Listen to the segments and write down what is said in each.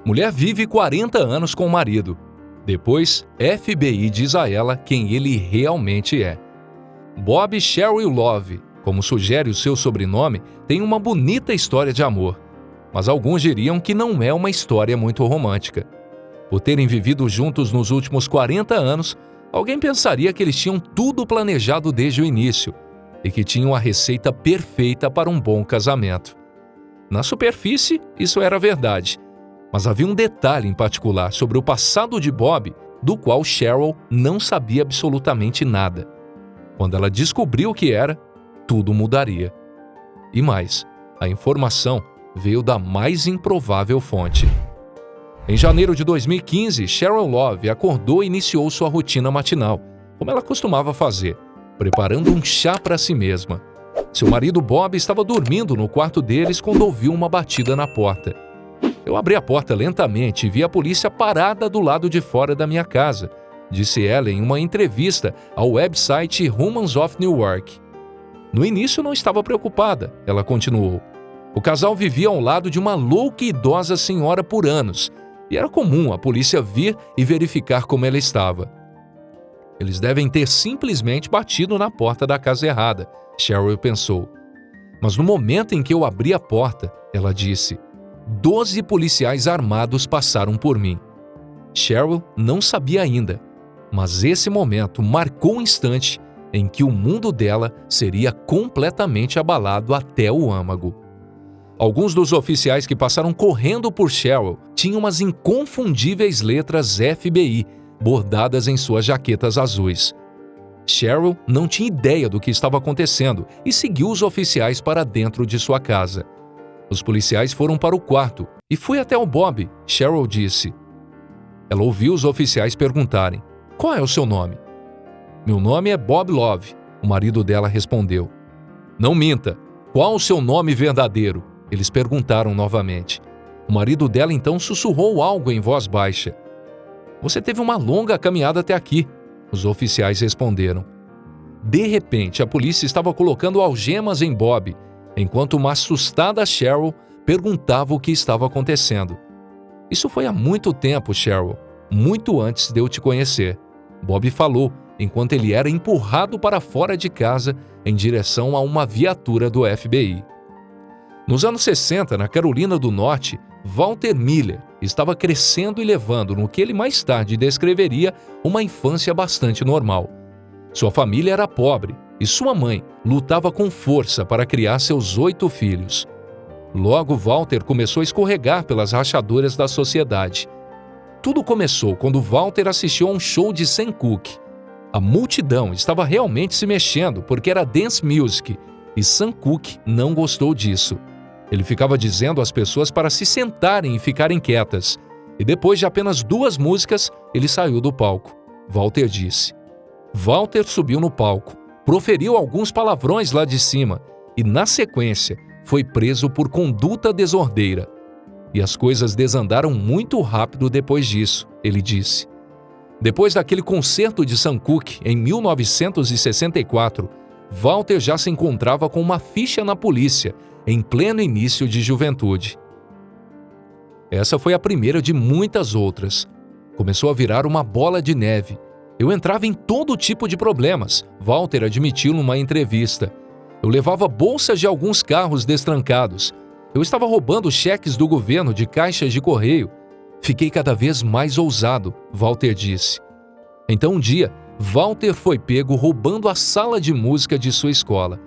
Mulher vive 40 anos com o marido. Depois, FBI diz a ela quem ele realmente é. Bob Sheryl Love, como sugere o seu sobrenome, tem uma bonita história de amor. Mas alguns diriam que não é uma história muito romântica. Por terem vivido juntos nos últimos 40 anos, alguém pensaria que eles tinham tudo planejado desde o início e que tinham a receita perfeita para um bom casamento. Na superfície, isso era verdade, mas havia um detalhe em particular sobre o passado de Bob, do qual Sheryl não sabia absolutamente nada. Quando ela descobriu o que era, tudo mudaria. E mais, a informação veio da mais improvável fonte. Em janeiro de 2015, Sheryl Love acordou e iniciou sua rotina matinal, como ela costumava fazer, preparando um chá para si mesma. Seu marido Bob estava dormindo no quarto deles quando ouviu uma batida na porta. Eu abri a porta lentamente e vi a polícia parada do lado de fora da minha casa, disse ela em uma entrevista ao website Humans of Newark. No início não estava preocupada, ela continuou. O casal vivia ao lado de uma louca e idosa senhora por anos, e era comum a polícia vir e verificar como ela estava. Eles devem ter simplesmente batido na porta da casa errada, Sheryl pensou. Mas no momento em que eu abri a porta, ela disse, 12 policiais armados passaram por mim. Sheryl não sabia ainda, mas esse momento marcou o instante em que o mundo dela seria completamente abalado até o âmago. Alguns dos oficiais que passaram correndo por Sheryl tinham umas inconfundíveis letras FBI bordadas em suas jaquetas azuis. Sheryl não tinha ideia do que estava acontecendo e seguiu os oficiais para dentro de sua casa. Os policiais foram para o quarto e fui até o Bob, Sheryl disse. Ela ouviu os oficiais perguntarem, qual é o seu nome? Meu nome é Bob Love, o marido dela respondeu. Não minta, qual o seu nome verdadeiro? Eles perguntaram novamente. O marido dela então sussurrou algo em voz baixa. Você teve uma longa caminhada até aqui, os oficiais responderam. De repente, a polícia estava colocando algemas em Bob, enquanto uma assustada Sheryl perguntava o que estava acontecendo. Isso foi há muito tempo, Sheryl, muito antes de eu te conhecer. Bob falou, enquanto ele era empurrado para fora de casa em direção a uma viatura do FBI. Nos anos 60, na Carolina do Norte, Walter Miller estava crescendo e levando no que ele mais tarde descreveria uma infância bastante normal. Sua família era pobre e sua mãe lutava com força para criar seus 8 filhos. Logo, Walter começou a escorregar pelas rachaduras da sociedade. Tudo começou quando Walter assistiu a um show de Sam Cooke. A multidão estava realmente se mexendo porque era dance music e Sam Cooke não gostou disso. Ele ficava dizendo às pessoas para se sentarem e ficarem quietas. E depois de apenas 2 músicas, ele saiu do palco. Walter disse. Walter subiu no palco, proferiu alguns palavrões lá de cima e, na sequência, foi preso por conduta desordeira. E as coisas desandaram muito rápido depois disso, ele disse. Depois daquele concerto de Sam Cooke, em 1964, Walter já se encontrava com uma ficha na polícia, em pleno início de juventude. Essa foi a primeira de muitas outras. Começou a virar uma bola de neve. Eu entrava em todo tipo de problemas, Walter admitiu numa entrevista. Eu levava bolsas de alguns carros destrancados. Eu estava roubando cheques do governo de caixas de correio. Fiquei cada vez mais ousado, Walter disse. Então um dia, Walter foi pego roubando a sala de música de sua escola.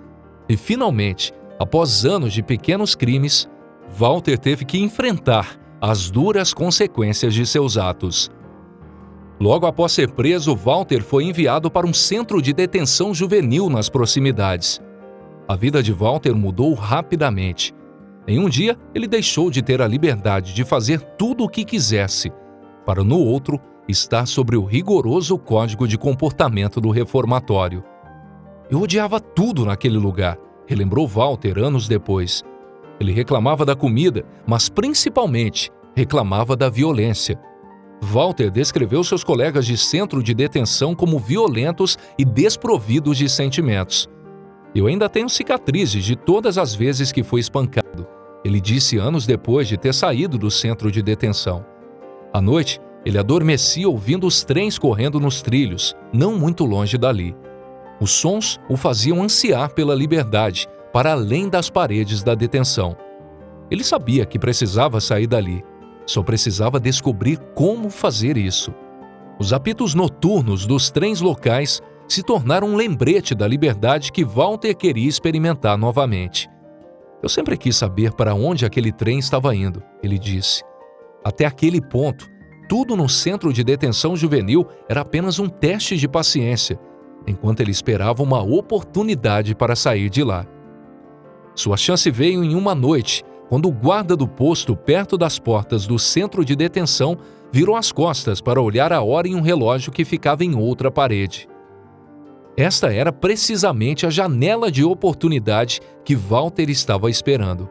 E finalmente, após anos de pequenos crimes, Walter teve que enfrentar as duras consequências de seus atos. Logo após ser preso, Walter foi enviado para um centro de detenção juvenil nas proximidades. A vida de Walter mudou rapidamente. Em um dia, ele deixou de ter a liberdade de fazer tudo o que quisesse, para no outro estar sobre o rigoroso código de comportamento do reformatório. Eu odiava tudo naquele lugar, relembrou Walter anos depois. Ele reclamava da comida, mas principalmente reclamava da violência. Walter descreveu seus colegas de centro de detenção como violentos e desprovidos de sentimentos. Eu ainda tenho cicatrizes de todas as vezes que fui espancado, ele disse anos depois de ter saído do centro de detenção. À noite, ele adormecia ouvindo os trens correndo nos trilhos, não muito longe dali. Os sons o faziam ansiar pela liberdade, para além das paredes da detenção. Ele sabia que precisava sair dali, só precisava descobrir como fazer isso. Os apitos noturnos dos trens locais se tornaram um lembrete da liberdade que Walter queria experimentar novamente. Eu sempre quis saber para onde aquele trem estava indo, ele disse. Até aquele ponto, tudo no centro de detenção juvenil era apenas um teste de paciência, enquanto ele esperava uma oportunidade para sair de lá. Sua chance veio em uma noite, quando o guarda do posto perto das portas do centro de detenção virou as costas para olhar a hora em um relógio que ficava em outra parede. Esta era precisamente a janela de oportunidade que Walter estava esperando.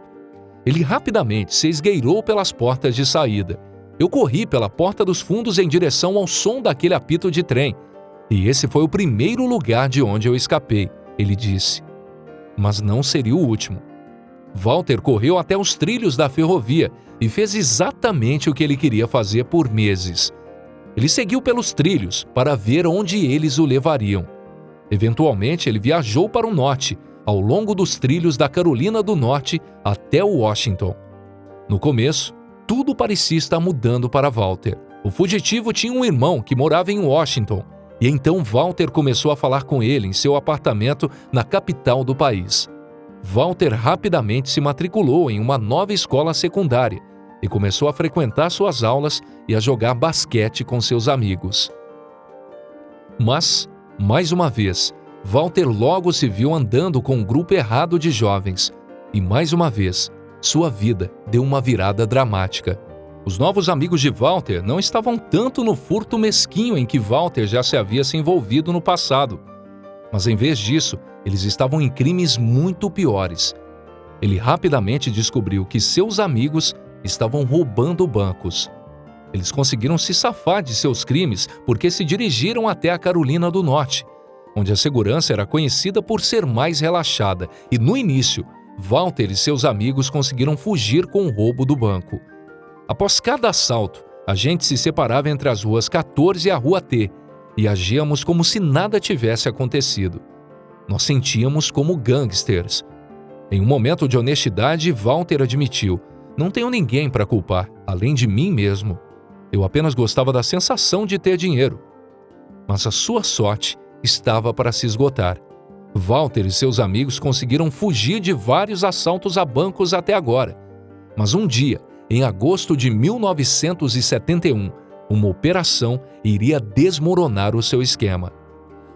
Ele rapidamente se esgueirou pelas portas de saída. Eu corri pela porta dos fundos em direção ao som daquele apito de trem. E esse foi o primeiro lugar de onde eu escapei, ele disse. Mas não seria o último. Walter correu até os trilhos da ferrovia e fez exatamente o que ele queria fazer por meses. Ele seguiu pelos trilhos para ver onde eles o levariam. Eventualmente, ele viajou para o norte, ao longo dos trilhos da Carolina do Norte até Washington. No começo, tudo parecia estar mudando para Walter. O fugitivo tinha um irmão que morava em Washington, e então Walter começou a falar com ele em seu apartamento na capital do país. Walter rapidamente se matriculou em uma nova escola secundária e começou a frequentar suas aulas e a jogar basquete com seus amigos. Mas, mais uma vez, Walter logo se viu andando com um grupo errado de jovens e, mais uma vez, sua vida deu uma virada dramática. Os novos amigos de Walter não estavam tanto no furto mesquinho em que Walter já se havia se envolvido no passado, mas em vez disso, eles estavam em crimes muito piores. Ele rapidamente descobriu que seus amigos estavam roubando bancos. Eles conseguiram se safar de seus crimes porque se dirigiram até a Carolina do Norte, onde a segurança era conhecida por ser mais relaxada, e no início, Walter e seus amigos conseguiram fugir com o roubo do banco. Após cada assalto, a gente se separava entre as ruas 14 e a rua T, e agíamos como se nada tivesse acontecido. Nós sentíamos como gangsters. Em um momento de honestidade, Walter admitiu: "Não tenho ninguém para culpar, além de mim mesmo. Eu apenas gostava da sensação de ter dinheiro." Mas a sua sorte estava para se esgotar. Walter e seus amigos conseguiram fugir de vários assaltos a bancos até agora. Mas um dia, em agosto de 1971, uma operação iria desmoronar o seu esquema.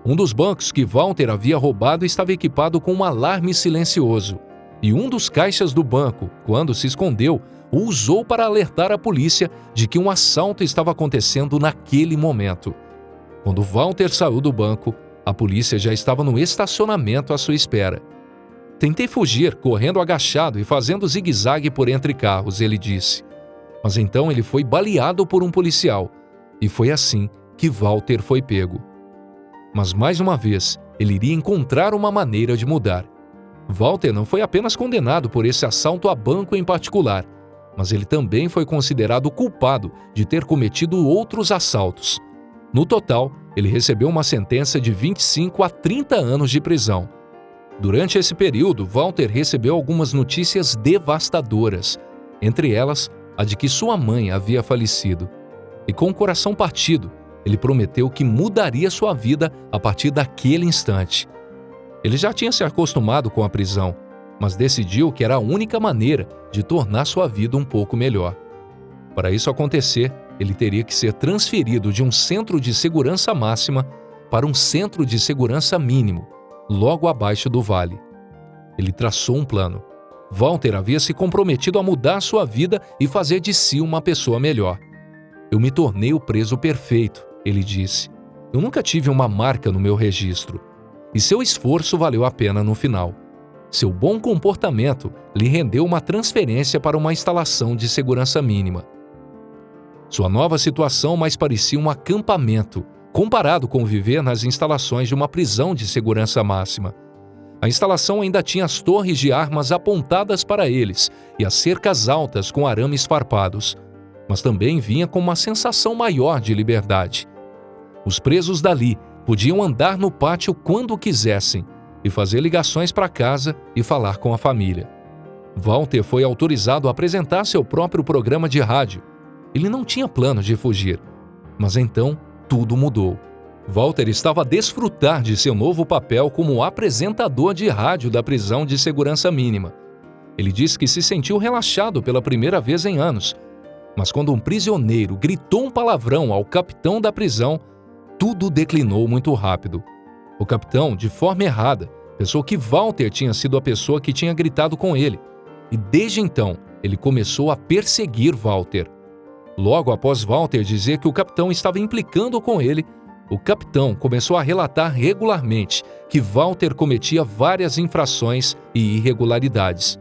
Um dos bancos que Walter havia roubado estava equipado com um alarme silencioso, e um dos caixas do banco, quando se escondeu, o usou para alertar a polícia de que um assalto estava acontecendo naquele momento. Quando Walter saiu do banco, a polícia já estava no estacionamento à sua espera. "Tentei fugir, correndo agachado e fazendo zigue-zague por entre carros", ele disse. Mas então ele foi baleado por um policial, e foi assim que Walter foi pego. Mas mais uma vez, ele iria encontrar uma maneira de mudar. Walter não foi apenas condenado por esse assalto a banco em particular, mas ele também foi considerado culpado de ter cometido outros assaltos. No total, ele recebeu uma sentença de 25 a 30 anos de prisão. Durante esse período, Walter recebeu algumas notícias devastadoras, entre elas a de que sua mãe havia falecido. E com o coração partido, ele prometeu que mudaria sua vida a partir daquele instante. Ele já tinha se acostumado com a prisão, mas decidiu que era a única maneira de tornar sua vida um pouco melhor. Para isso acontecer, ele teria que ser transferido de um centro de segurança máxima para um centro de segurança mínimo, logo abaixo do vale. Ele traçou um plano. Walter havia se comprometido a mudar sua vida e fazer de si uma pessoa melhor. "Eu me tornei o preso perfeito", ele disse. "Eu nunca tive uma marca no meu registro. E seu esforço valeu a pena no final. Seu bom comportamento lhe rendeu uma transferência para uma instalação de segurança mínima." Sua nova situação mais parecia um acampamento, comparado com viver nas instalações de uma prisão de segurança máxima. A instalação ainda tinha as torres de armas apontadas para eles e as cercas altas com arames farpados, mas também vinha com uma sensação maior de liberdade. Os presos dali podiam andar no pátio quando quisessem e fazer ligações para casa e falar com a família. Walter foi autorizado a apresentar seu próprio programa de rádio. Ele não tinha plano de fugir, mas então tudo mudou. Walter estava a desfrutar de seu novo papel como apresentador de rádio da prisão de segurança mínima. Ele disse que se sentiu relaxado pela primeira vez em anos, mas quando um prisioneiro gritou um palavrão ao capitão da prisão, tudo declinou muito rápido. O capitão, de forma errada, pensou que Walter tinha sido a pessoa que tinha gritado com ele, e desde então ele começou a perseguir Walter. Logo após Walter dizer que o capitão estava implicando com ele, o capitão começou a relatar regularmente que Walter cometia várias infrações e irregularidades.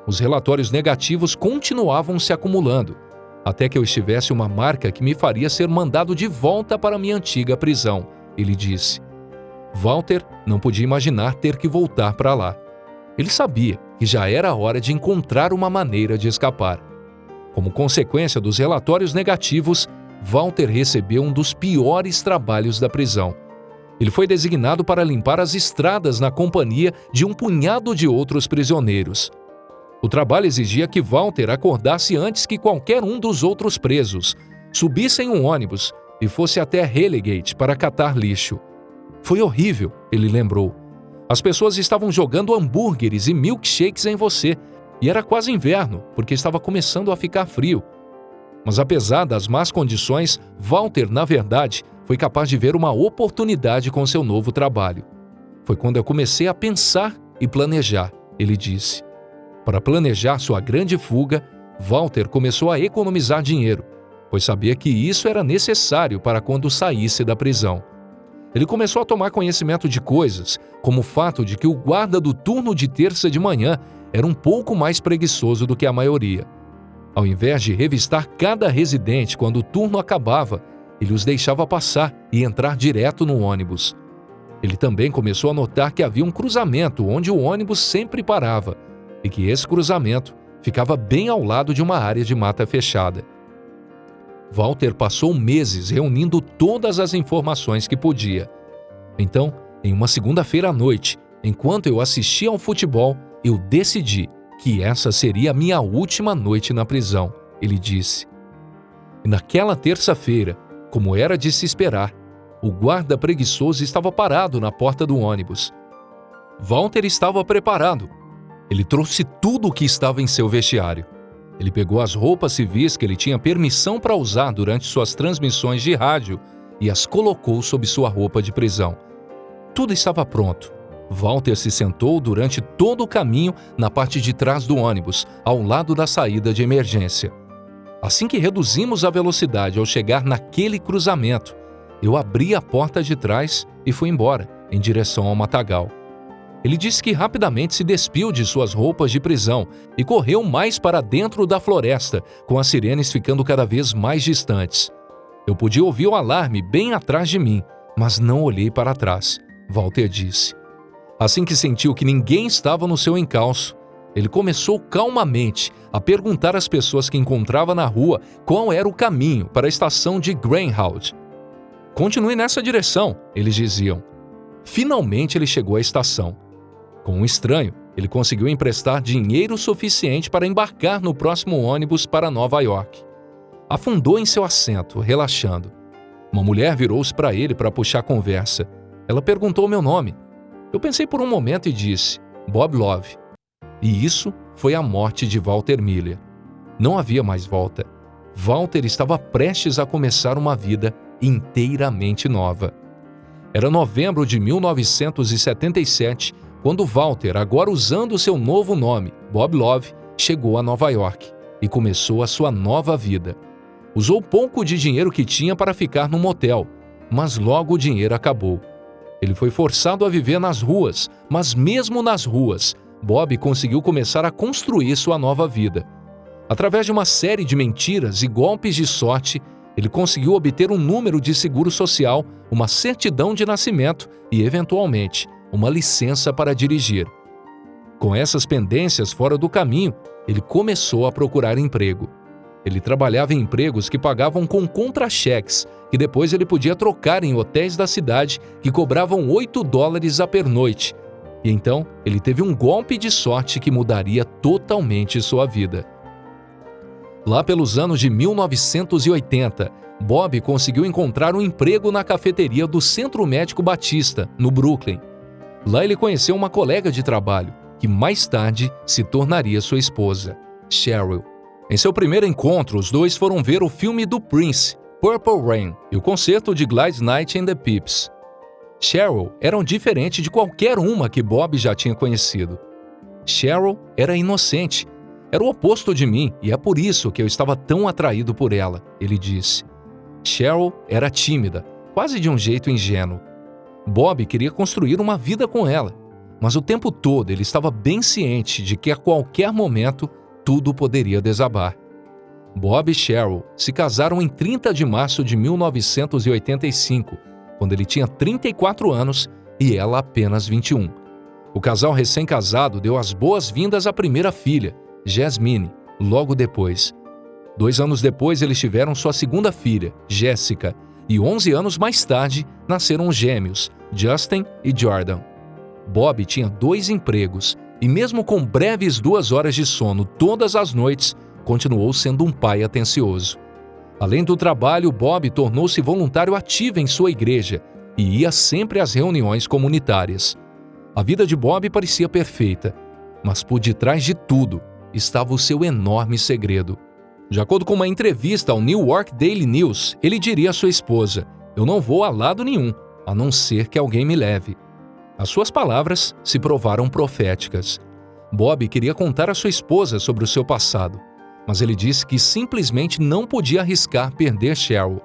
Os relatórios negativos continuavam se acumulando, até que eu estivesse uma marca que me faria ser mandado de volta para minha antiga prisão, ele disse. Walter não podia imaginar ter que voltar para lá. Ele sabia que já era a hora de encontrar uma maneira de escapar. Como consequência dos relatórios negativos, Walter recebeu um dos piores trabalhos da prisão. Ele foi designado para limpar as estradas na companhia de um punhado de outros prisioneiros. O trabalho exigia que Walter acordasse antes que qualquer um dos outros presos, subisse em um ônibus e fosse até Relegate para catar lixo. Foi horrível, ele lembrou. As pessoas estavam jogando hambúrgueres e milkshakes em você, e era quase inverno, porque estava começando a ficar frio. Mas apesar das más condições, Walter, na verdade, foi capaz de ver uma oportunidade com seu novo trabalho. Foi quando eu comecei a pensar e planejar, ele disse. Para planejar sua grande fuga, Walter começou a economizar dinheiro, pois sabia que isso era necessário para quando saísse da prisão. Ele começou a tomar conhecimento de coisas, como o fato de que o guarda do turno de terça de manhã era um pouco mais preguiçoso do que a maioria. Ao invés de revistar cada residente quando o turno acabava, ele os deixava passar e entrar direto no ônibus. Ele também começou a notar que havia um cruzamento onde o ônibus sempre parava e que esse cruzamento ficava bem ao lado de uma área de mata fechada. Walter passou meses reunindo todas as informações que podia. Então, em uma segunda-feira à noite, enquanto eu assistia ao futebol, eu decidi que essa seria a minha última noite na prisão, ele disse. E naquela terça-feira, como era de se esperar, o guarda preguiçoso estava parado na porta do ônibus. Walter estava preparado. Ele trouxe tudo o que estava em seu vestiário. Ele pegou as roupas civis que ele tinha permissão para usar durante suas transmissões de rádio e as colocou sob sua roupa de prisão. Tudo estava pronto. Walter se sentou durante todo o caminho na parte de trás do ônibus, ao lado da saída de emergência. Assim que reduzimos a velocidade ao chegar naquele cruzamento, eu abri a porta de trás e fui embora, em direção ao matagal. Ele disse que rapidamente se despiu de suas roupas de prisão e correu mais para dentro da floresta, com as sirenes ficando cada vez mais distantes. Eu podia ouvir o alarme bem atrás de mim, mas não olhei para trás, Walter disse. Assim que sentiu que ninguém estava no seu encalço, ele começou calmamente a perguntar às pessoas que encontrava na rua qual era o caminho para a estação de Greyhound. Continue nessa direção, eles diziam. Finalmente ele chegou à estação. Com um estranho, ele conseguiu emprestar dinheiro suficiente para embarcar no próximo ônibus para Nova York. Afundou em seu assento, relaxando. Uma mulher virou-se para ele para puxar a conversa. Ela perguntou meu nome. Eu pensei por um momento e disse, Bob Love. E isso foi a morte de Walter Miller. Não havia mais volta. Walter estava prestes a começar uma vida inteiramente nova. Era novembro de 1977, quando Walter, agora usando seu novo nome, Bob Love, chegou a Nova York e começou a sua nova vida. Usou pouco de dinheiro que tinha para ficar num motel, mas logo o dinheiro acabou. Ele foi forçado a viver nas ruas, mas mesmo nas ruas, Bob conseguiu começar a construir sua nova vida. Através de uma série de mentiras e golpes de sorte, ele conseguiu obter um número de seguro social, uma certidão de nascimento e, eventualmente, uma licença para dirigir. Com essas pendências fora do caminho, ele começou a procurar emprego. Ele trabalhava em empregos que pagavam com contra-cheques, que depois ele podia trocar em hotéis da cidade que cobravam $8 a pernoite. E então, ele teve um golpe de sorte que mudaria totalmente sua vida. Lá pelos anos de 1980, Bob conseguiu encontrar um emprego na cafeteria do Centro Médico Batista, no Brooklyn. Lá ele conheceu uma colega de trabalho, que mais tarde se tornaria sua esposa, Cheryl. Em seu primeiro encontro, os dois foram ver o filme do Prince, Purple Rain, e o concerto de Gladys Knight and the Pips. Cheryl era diferente de qualquer uma que Bob já tinha conhecido. Cheryl era inocente. Era o oposto de mim e é por isso que eu estava tão atraído por ela, ele disse. Cheryl era tímida, quase de um jeito ingênuo. Bob queria construir uma vida com ela, mas o tempo todo ele estava bem ciente de que a qualquer momento tudo poderia desabar. Bob e Cheryl se casaram em 30 de março de 1985, quando ele tinha 34 anos e ela apenas 21. O casal recém-casado deu as boas-vindas à primeira filha, Jasmine, logo depois. 2 anos depois, eles tiveram sua segunda filha, Jessica, e 11 anos mais tarde, nasceram os gêmeos, Justin e Jordan. Bob tinha 2 empregos e mesmo com breves 2 horas de sono todas as noites, continuou sendo um pai atencioso. Além do trabalho, Bob tornou-se voluntário ativo em sua igreja e ia sempre às reuniões comunitárias. A vida de Bob parecia perfeita, mas por detrás de tudo estava o seu enorme segredo. De acordo com uma entrevista ao New York Daily News, ele diria à sua esposa: "Eu não vou a lado nenhum, a não ser que alguém me leve." As suas palavras se provaram proféticas. Bob queria contar à sua esposa sobre o seu passado, mas ele disse que simplesmente não podia arriscar perder Cheryl.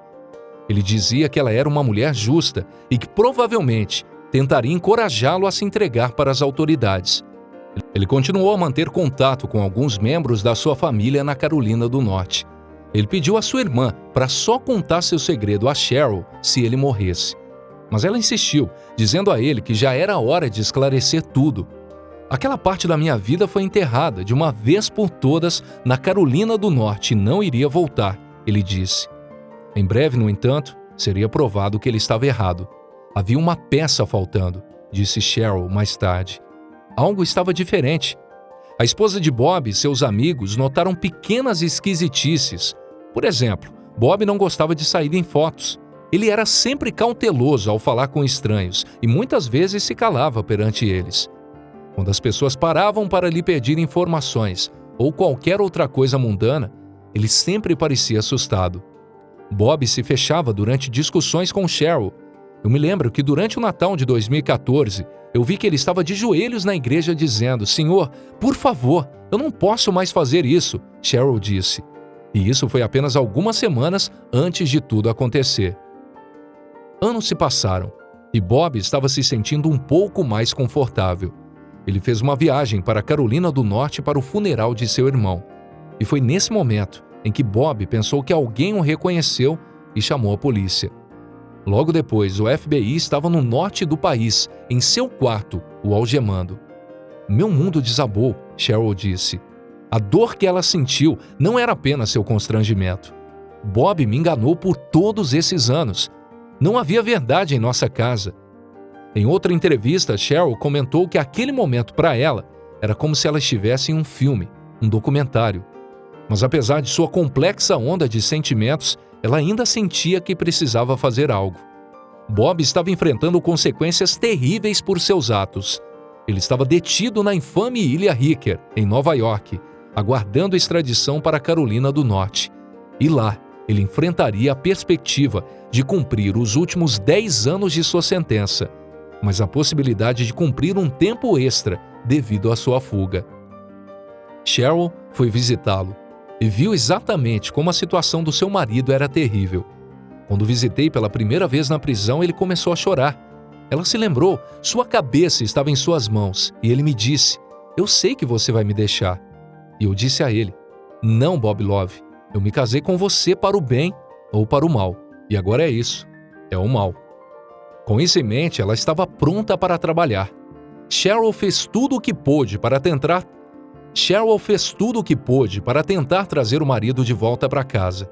Ele dizia que ela era uma mulher justa e que provavelmente tentaria encorajá-lo a se entregar para as autoridades. Ele continuou a manter contato com alguns membros da sua família na Carolina do Norte. Ele pediu à sua irmã para só contar seu segredo a Cheryl se ele morresse. Mas ela insistiu, dizendo a ele que já era hora de esclarecer tudo. Aquela parte da minha vida foi enterrada de uma vez por todas na Carolina do Norte e não iria voltar, ele disse. Em breve, no entanto, seria provado que ele estava errado. Havia uma peça faltando, disse Cheryl mais tarde. Algo estava diferente. A esposa de Bob e seus amigos notaram pequenas esquisitices. Por exemplo, Bob não gostava de sair em fotos. Ele era sempre cauteloso ao falar com estranhos e muitas vezes se calava perante eles. Quando as pessoas paravam para lhe pedir informações ou qualquer outra coisa mundana, ele sempre parecia assustado. Bob se fechava durante discussões com Cheryl. Eu me lembro que durante o Natal de 2014, eu vi que ele estava de joelhos na igreja dizendo: "Senhor, por favor, eu não posso mais fazer isso", Cheryl disse. E isso foi apenas algumas semanas antes de tudo acontecer. Anos se passaram e Bob estava se sentindo um pouco mais confortável. Ele fez uma viagem para a Carolina do Norte para o funeral de seu irmão. E foi nesse momento em que Bob pensou que alguém o reconheceu e chamou a polícia. Logo depois, o FBI estava no norte do país, em seu quarto, o algemando. "Meu mundo desabou", Cheryl disse. A dor que ela sentiu não era apenas seu constrangimento. "Bob me enganou por todos esses anos. Não havia verdade em nossa casa." Em outra entrevista, Cheryl comentou que aquele momento para ela era como se ela estivesse em um filme, um documentário. Mas apesar de sua complexa onda de sentimentos, ela ainda sentia que precisava fazer algo. Bob estava enfrentando consequências terríveis por seus atos. Ele estava detido na infame Ilha Ricker, em Nova York, aguardando extradição para a Carolina do Norte. E lá, ele enfrentaria a perspectiva de cumprir os últimos 10 anos de sua sentença, mas a possibilidade de cumprir um tempo extra devido à sua fuga. Cheryl foi visitá-lo e viu exatamente como a situação do seu marido era terrível. Quando visitei pela primeira vez na prisão, ele começou a chorar. Ela se lembrou, sua cabeça estava em suas mãos, e ele me disse: "Eu sei que você vai me deixar." E eu disse a ele: "Não, Bob Love, eu me casei com você para o bem ou para o mal, e agora é isso, é o mal." Com isso em mente, ela estava pronta para trabalhar. Cheryl fez tudo o que pôde para tentar trazer o marido de volta para casa.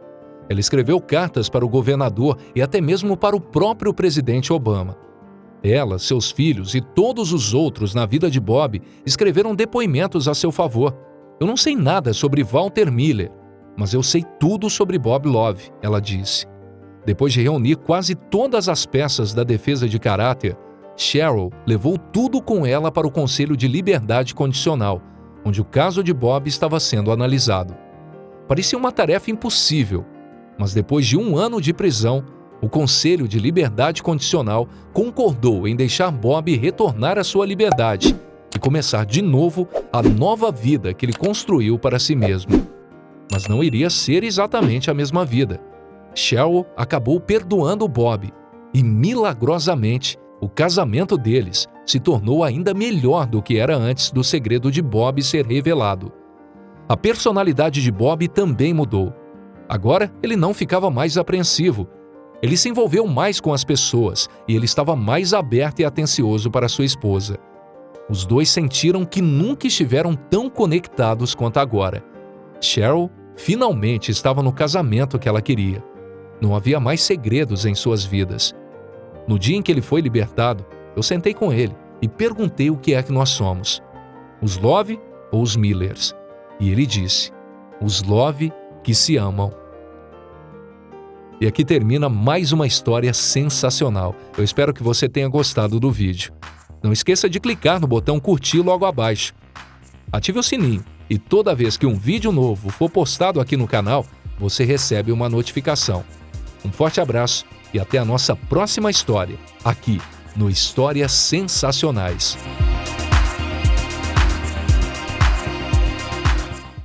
Ela escreveu cartas para o governador e até mesmo para o próprio presidente Obama. Ela, seus filhos e todos os outros na vida de Bob escreveram depoimentos a seu favor. Eu não sei nada sobre Walter Miller, mas eu sei tudo sobre Bob Love, ela disse. Depois de reunir quase todas as peças da defesa de caráter, Cheryl levou tudo com ela para o Conselho de Liberdade Condicional, onde o caso de Bob estava sendo analisado. Parecia uma tarefa impossível, mas depois de 1 ano de prisão, o Conselho de Liberdade Condicional concordou em deixar Bob retornar à sua liberdade e começar de novo a nova vida que ele construiu para si mesmo. Mas não iria ser exatamente a mesma vida. Cheryl acabou perdoando Bob e, milagrosamente, o casamento deles se tornou ainda melhor do que era antes do segredo de Bob ser revelado. A personalidade de Bob também mudou. Agora ele não ficava mais apreensivo. Ele se envolveu mais com as pessoas e ele estava mais aberto e atencioso para sua esposa. Os dois sentiram que nunca estiveram tão conectados quanto agora. Cheryl finalmente estava no casamento que ela queria. Não havia mais segredos em suas vidas. No dia em que ele foi libertado, eu sentei com ele e perguntei o que é que nós somos. Os Love ou os Millers? E ele disse, os Love que se amam. E aqui termina mais uma história sensacional. Eu espero que você tenha gostado do vídeo. Não esqueça de clicar no botão curtir logo abaixo. Ative o sininho e toda vez que um vídeo novo for postado aqui no canal, você recebe uma notificação. Um forte abraço e até a nossa próxima história, aqui no Histórias Sensacionais.